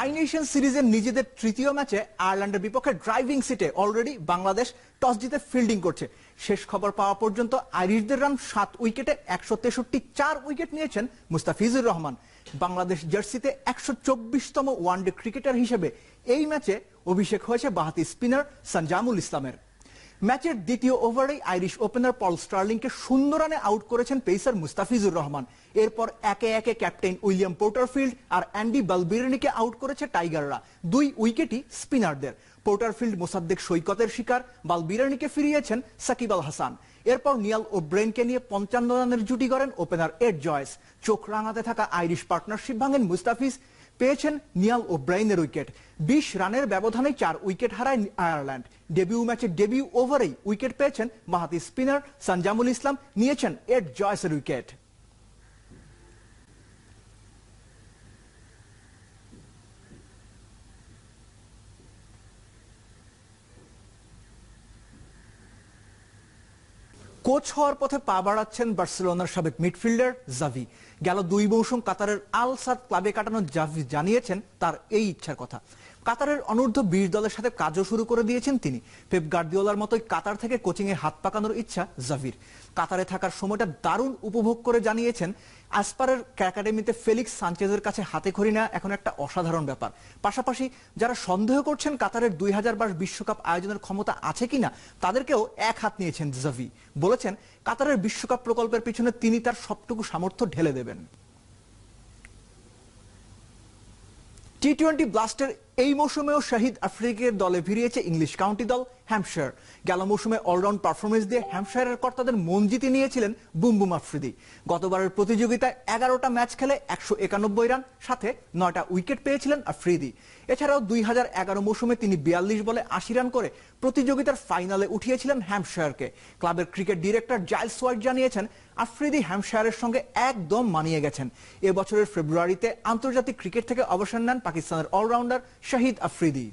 Try nation সিরিজের নিজেদের তৃতীয় ম্যাচে আয়ারল্যান্ডের বিপক্ষে ড্রাইভিং সিটে অলরেডি বাংলাদেশ টস জিতে ফিল্ডিং করছে। শেষ খবর পাওয়া পর্যন্ত আইরিশদের রান 7 উইকেটে 163, 4 উইকেট নিয়েছেন মুস্তাফিজুর রহমান। বাংলাদেশ জার্সিতে 124তম ওয়ানডে ক্রিকেটার হিসেবে এই ম্যাচে অভিষেক হয়েছে বাঁহাতি স্পিনার সঞ্জামুল ইসলামের। ম্যাচের দ্বিতীয় ওভারেই আইরিশ ওপেনার পল স্টার্লিংকে 0 রানে আউট করেছেন পেসার মুস্তাফিজুর রহমান। এরপর একে একে ক্যাপ্টেন উইলিয়াম পোর্টারফিল্ড আর অ্যান্ডি বালবিরানিকে আউট করেছে টাইগাররা। 2 উইকেটই স্পিনারদের। পোর্টারফিল্ড মোসাদ্দেক সৈকতের শিকার, বালবিরানিকে ফিরিয়েছেন সাকিব আল হাসান। এরপর নিয়াল ওব্রেনকে নিয়ে 55 রানের জুটি গড়েন ওপেনার এড জয়েস। চোখ রাঙাতে থাকা আইরিশ পার্টনারশিপ ভাঙেন মুস্তাফিজ, পেয়েছেন নিয়াল ওব্রাইনের উইকেট। 20 রানের ব্যবধানে 4 উইকেট হারায় আয়ারল্যান্ড। ডেবিউ ম্যাচে ডেবিউ ওভারেই উইকেট পেয়েছেন বাঁহাতি স্পিনার সঞ্জামুল ইসলাম, নিয়েছেন এড জয়েসের উইকেট। কোচ হওয়ার পথে পা বাড়াচ্ছেন বার্সেলোনার সাবেক মিডফিল্ডার জাভি। গেল 2 মৌসুম কাতারের আল সাদ ক্লাবে কাটানো জাভি জানিয়েছেন তার এই ইচ্ছার কথা। কাতারের অনূর্ধ্ব 20 দলের সাথে কাজও শুরু করে দিয়েছেন তিনি। পেপ গার্দিওলার মতোই কাতার থেকে কোচিং এ হাত পাকানোর ইচ্ছা জাভির। কাতারে থাকার সময়টা দারুণ উপভোগ করে জানিয়েছেন আসপারের একাডেমিতে ফেলিক্স সানচেজের কাছে হাতে খড়ি নেওয়া এখন একটা অসাধারণ ব্যাপার। পাশাপাশি যারা সন্দেহ করছেন কাতারের 2022 বিশ্বকাপ আয়োজনের ক্ষমতা আছে কিনা তাদেরকেও এক হাত নিয়েছেন জাভি। বলেছেন কাতারের বিশ্বকাপ প্রকল্পের পিছনে তিনি তার সবটুকু সামর্থ্য ঢেলে দেবেন। টি-20 ব্লাস্টের এই মৌসুমেও শাহিদ আফ্রিদির দলে ভিড়িয়েছে ইংলিশ কাউন্টি দল হ্যাম্পশায়ার। গেল মৌসুমে অলরাউন্ড পারফরমেন্স দিয়ে হ্যাম্পশায়ারের কর্তাদের মন জিতে নিয়েছিলেন বুম বুম আফ্রিদি। গতবারের প্রতিযোগিতায় 11টা ম্যাচ খেলে 191 রান, সাথে 9টা উইকেট পেয়েছিলেন আফ্রিদি। এছাড়াও 2011 মৌসুমে তিনি 42 বলে 80 রান করে প্রতিযোগিতার ফাইনালে উঠিয়েছিলেন হ্যাম্পশায়ারকে। ক্লাবের ক্রিকেট ডিরেক্টর জাইলস হোয়াইট জানিয়েছেন আফ্রিদি হ্যাম্পশায়ারের সঙ্গে একদম মানিয়ে গেছেন। এবছরের ফেব্রুয়ারিতে আন্তর্জাতিক ক্রিকেট থেকে অবসর নেন পাকিস্তানের অলরাউন্ডার শাহিদ আফ্রিদি।